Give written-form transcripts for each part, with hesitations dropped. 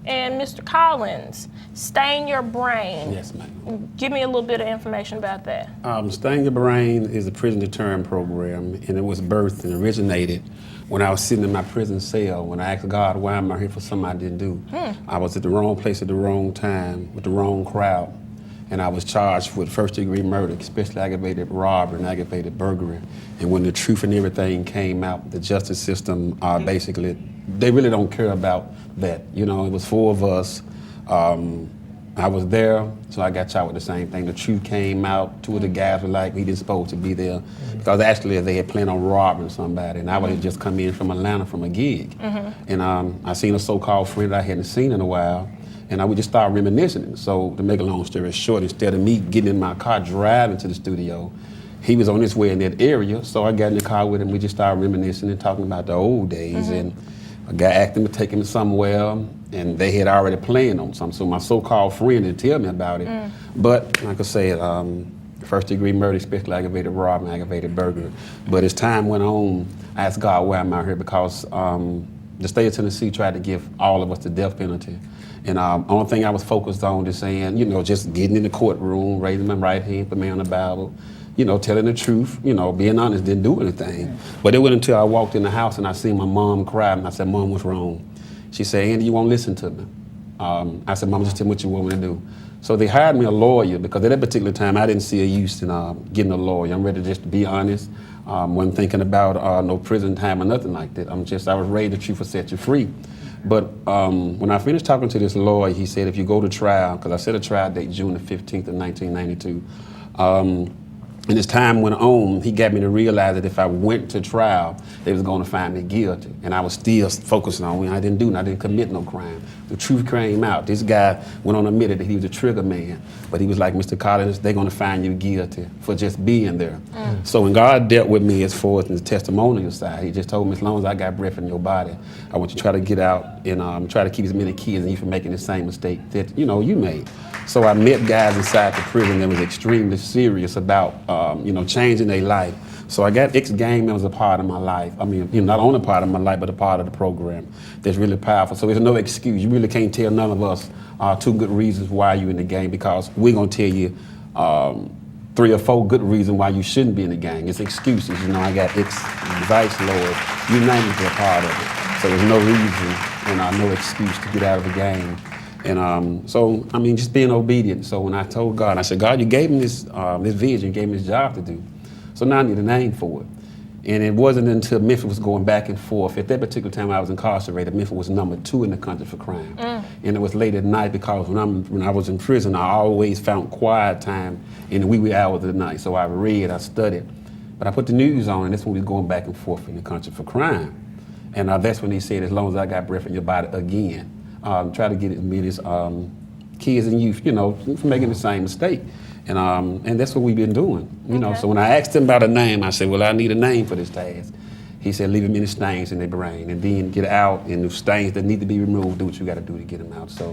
And Mr. Collins, Stain Your Brain. Yes, ma'am. Give me a little bit of information about that. Stain Your Brain is a prison deterrent program, and it was birthed and originated when I was sitting in my prison cell. When I asked God, why am I here for something I didn't do? I was at the wrong place at the wrong time with the wrong crowd, and I was charged with first-degree murder, especially aggravated robbery and aggravated burglary. And when the truth and everything came out, the justice system basically, they really don't care about that. You know, it was four of us. I was there, so I got shot with the same thing. The truth came out. Two of the guys were like, we didn't supposed to be there. Because actually they had planned on robbing somebody, and I would have just come in from Atlanta from a gig. And I seen a so-called friend that I hadn't seen in a while, and I would just start reminiscing. So to make a long story short, instead of me getting in my car driving to the studio, he was on his way in that area, so I got in the car with him. We just started reminiscing and talking about the old days. And a guy asked him to take him somewhere, and they had already planned on something. So my so-called friend didn't tell me about it. But like I said, first-degree murder, especially aggravated robbery, aggravated burglary. But as time went on, I asked God, why am I here? Because the state of Tennessee tried to give all of us the death penalty. And only thing I was focused on is saying, you know, just getting in the courtroom, raising my right hand, put me on the Bible, you know, telling the truth, you know, being honest, didn't do anything. But it wasn't until I walked in the house and I seen my mom cry, and I said, Mom, what's wrong? She said, Andy, you won't listen to me. I said, Mom, just tell me what you want me to do. So they hired me a lawyer, because at that particular time, I didn't see a use in getting a lawyer. I'm ready just to be honest. Wasn't thinking about no prison time or nothing like that. I was ready, the truth will set you free. But when I finished talking to this lawyer, he said, if you go to trial, because I set a trial date June the 15th of 1992, and as time went on, he got me to realize that if I went to trial, they was going to find me guilty. And I was still focusing on, I didn't do, I didn't commit no crime. The truth came out. This guy went on and admitted that he was a trigger man, but he was like, Mr. Collins, they're going to find you guilty for just being there. So when God dealt with me as far as the testimonial side, he just told me, as long as I got breath in your body, I want you to try to get out and try to keep as many kids and you from making the same mistake that, you know, you made. So I met guys inside the prison that was extremely serious about, you know, changing their life. So I got ex-gang members a part of my life. I mean, you know, not only a part of my life, but a part of the program that's really powerful. So there's no excuse. You really can't tell none of us two good reasons why you're in the gang, because we're going to tell you 3 or 4 good reasons why you shouldn't be in the gang. It's excuses. You know, I got ex-vice lords. You name it, they're part of it. So there's no reason and no excuse to get out of the gang. And so, I mean, just being obedient. So when I told God, I said, God, you gave me this vision, you gave me this job to do. So now I need a name for it. And it wasn't until Memphis was going back and forth. At that particular time I was incarcerated, Memphis was number 2 in the country for crime. And it was late at night, because when I was in prison, I always found quiet time in the wee hours of the night. So I read, I studied. But I put the news on, and that's when we was going back and forth in the country for crime. And that's when he said, as long as I got breath in your body again, try to get as many kids and youth, you know, from making the same mistake. And that's what we've been doing, you know. So when I asked him about a name, I said, well, I need a name for this task. He said, leave as many stains in their brain, and then get out, and the stains that need to be removed, do what you got to do to get them out. So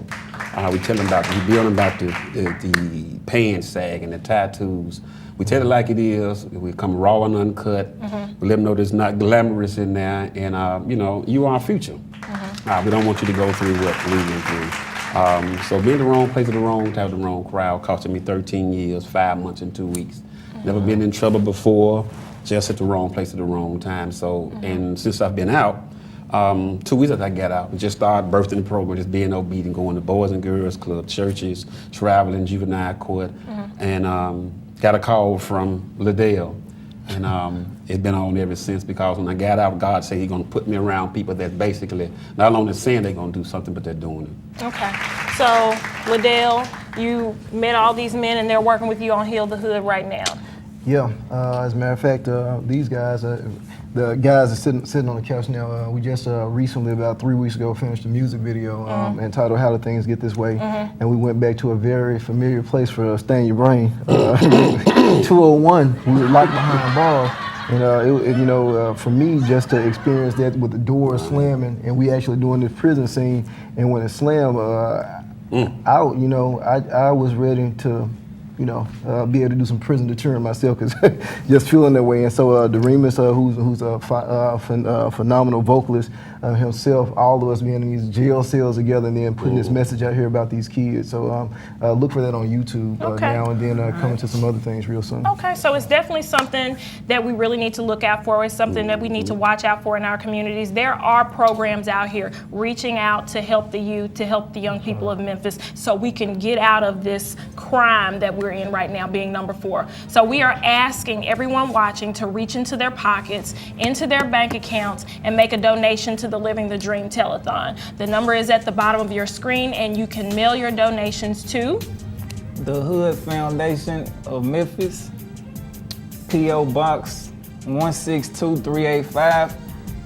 we tell them about, we build them about the pants sag and the tattoos. We tell it like it is. We come raw and uncut. We let them know there's not glamorous in there, and you know, you are our future. We don't want you to go through what we went through. So being in the wrong place at the wrong time, the wrong crowd, costed me 13 years, 5 months, and 2 weeks. Never been in trouble before, just at the wrong place at the wrong time. So, and since I've been out, 2 weeks after I got out, we just started birthing the program, just being obedient, going to Boys and Girls Club, churches, traveling, juvenile court, and got a call from Liddell. And it's been on ever since, because when I got out, God said he's going to put me around people that basically not only saying they're going to do something, but they're doing it. Okay. So, Liddell, you met all these men, and they're working with you on Heal the Hood right now. Yeah. As a matter of fact, these guys, the guys are sitting on the couch now. We just recently, about 3 weeks ago, finished a music video entitled "How Do Things Get This Way," and we went back to a very familiar place for Stain Your Brain, 201. We were locked behind bars, and you know, for me, just to experience that with the doors slamming, and we actually doing this prison scene, and when it slammed, I was ready to you know, be able to do some prison deterrent myself, because just feeling that way. And so Doremus, who's a phenomenal vocalist himself, all of us being in these jail cells together and then putting this message out here about these kids. So look for that on YouTube now, and then coming to some other things real soon. Okay, so it's definitely something that we really need to look out for. It's something that we need to watch out for in our communities. There are programs out here reaching out to help the youth, to help the young people of Memphis, so we can get out of this crime that we're in right now, being number 4. So we are asking everyone watching to reach into their pockets, into their bank accounts, and make a donation to the Living the Dream Telethon. The number is at the bottom of your screen, and you can mail your donations to the Hood Foundation of Memphis, P.O. Box 162385,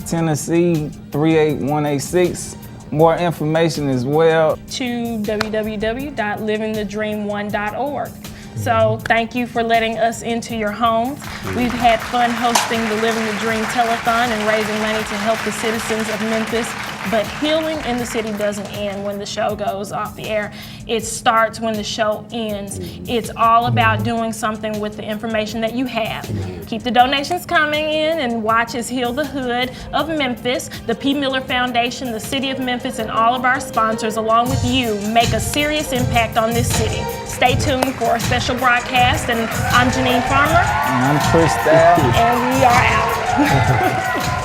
Tennessee 38186. More information as well to www.livingthedream1.org. So thank you for letting us into your homes. We've had fun hosting the Living the Dream Telethon and raising money to help the citizens of Memphis. But healing in the city doesn't end when the show goes off the air. It starts when the show ends. It's all about doing something with the information that you have. Keep the donations coming in and watch us heal the hood of Memphis. The P. Miller Foundation, the City of Memphis, and all of our sponsors, along with you, make a serious impact on this city. Stay tuned for a special broadcast, and I'm Janine Farmer. and I'm Chris Staff. And we are out.